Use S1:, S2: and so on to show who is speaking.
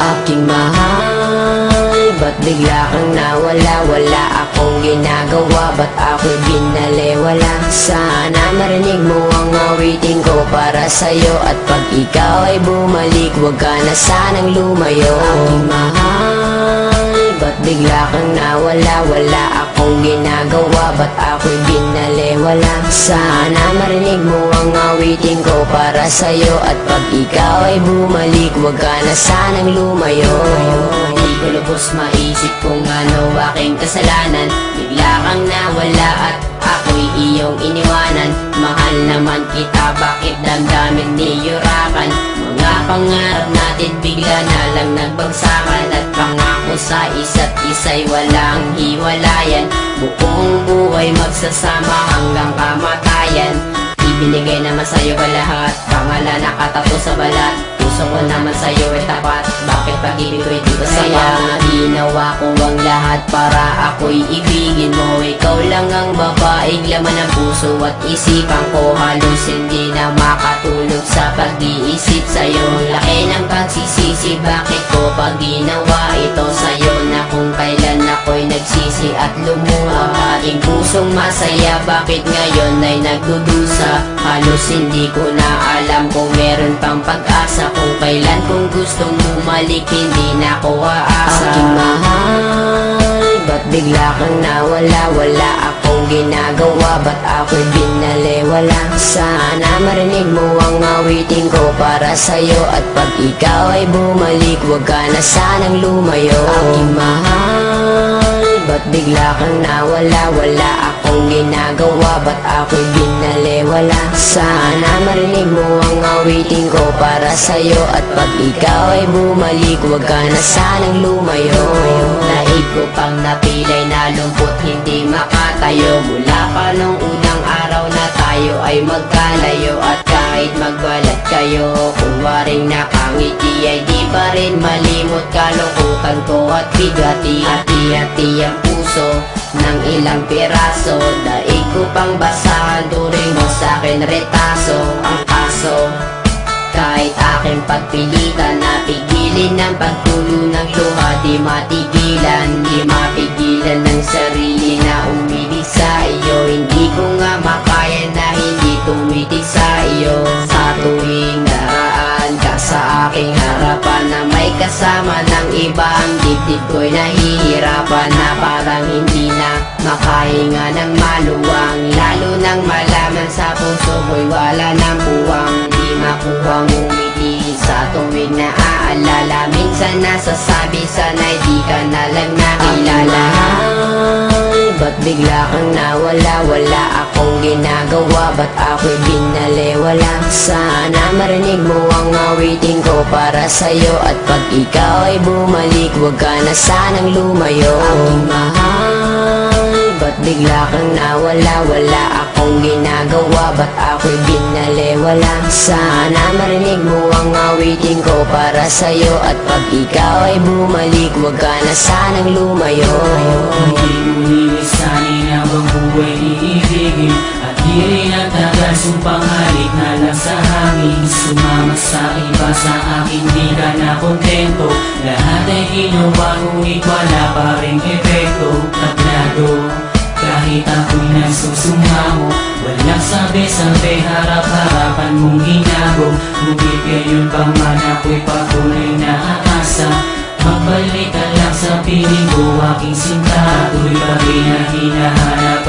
S1: Aking mahal, ba't bigla kang nawala? Wala akong ginagawa, ba't ako'y binaliwala? Sana marinig mo ang awitin ko para sa'yo, at pag ikaw ay bumalik, huwag ka na sanang lumayo. Aking mahal, ba't bigla kang nawala? Wala akong ginagawa, ba't ako'y binaliwala? Sana marinig mo ang awitin ko para sa'yo, at pag ikaw ay bumalik, huwag ka na sanang lumayo. Hindi ko lubos maisip kung ano aking kasalanan. Bigla kang nawala at ako'y iyong iniwanan. Mahal naman kita, bakit damdamin niyurakan? Mga pangarap natin bigla na lang nagbagsakan, at pangako sa isa't isa'y walang hiwalayan. Buong buhay magsasama hanggang kamatayan. Ibinigay naman sa'yo ba lahat? Pangalan nakatato sa balat. Puso ko naman sa'yo ay tapat. Bakit pag-ibig ko'y di ba sapat? Kaya ginawa ko ang lahat para ako'y ibigin mo. Ikaw lang ang babaeng laman ng puso at isipan ko. Halos hindi na makatulog sa pag-iisip sa'yo. Laki ng pagsisisi, bakit ko pag ginawa ito sa'yo? Na kung kailan ako'y nagsisi at lumuha. Aking pusong masaya, bakit ngayon ay nagdudusa? Halos hindi ko na alam kung meron pang pag-asa. Kung kailan kung gustong bumalik, hindi na ko aasa. Aking mahal, ba't bigla kang nawala? Wala akong ginagawa, ba't ako'y binaliwala? Sana marinig mo ang awitin ko para sa'yo, at pag ikaw ay bumalik, huwag ka na sanang lumayo. Aking mahal, ba't bigla kang nawala? Wala akong ginagawa, ba't ako'y binaliwala? Sana marinig mo ang awitin ko para sa'yo, at pag ikaw ay bumalik, huwag ka na sanang lumayo. Naib ko pang napilay na lumpot, hindi makatayo. Mula pa nung unang araw na tayo ay magkalayo, at kahit magbalat kayo, kung waring nakangiti ay di pa rin malimot. Kalungkutan ko at bigati, hati-hati ang puso ng ilang piraso. Daig ko pang basahan, turing mo sa'kin retaso. Ang kaso, kahit aking pagpilitan, napigilin ng pagtulo ng luha. Di matigilan, di mapigilan ng sarili na umibig sa iyo. Hindi ko nga makaya na hindi tumitig sa iyo. Sa tuwing naraan ka sa aking harapan, na may kasama ng iba, ang dibdib ko'y nahihirapan. Na parang hindi na makahinga ng maluwang, lalo nang malaman sa puso ko'y wala ng buwang. Di makuhang umiti sa tuwing naaalala. Minsan nasasabi sana'y di ka na lang nakilala. Ba't bigla kang nawala? Wala akong ginagawa, ba't ako'y binaliwala? Sana marinig mo ang awitin ko para sa'yo, at pag ikaw ay bumalik, huwag ka na sanang lumayo. Aking mahal, ba't bigla kang nawala? Wala akong ginagawa, ba't ako'y binaliwala? Sana marinig mo ang awitin ko para sa'yo, at pag ikaw ay bumalik, huwag ka na sanang lumayo.
S2: Hindi mo lilisanin ang buhay iibigin, at di rin nagtagal sumpang halik na lang sa hangin. Sumama sa iba, sa akin di ka na kontento. Lahat ay ginawa, ngunit wala pa rin epekto. Tablado, kahit ako'y nagsusumamo, walang sabi-sabi, harap-harapan mong ginago. Ngunit ngayon pa man ako'y patuloy na aasa. Magbalik ka lang sa piling ko, aking sinta. Tuloy pa rin ang hinahanap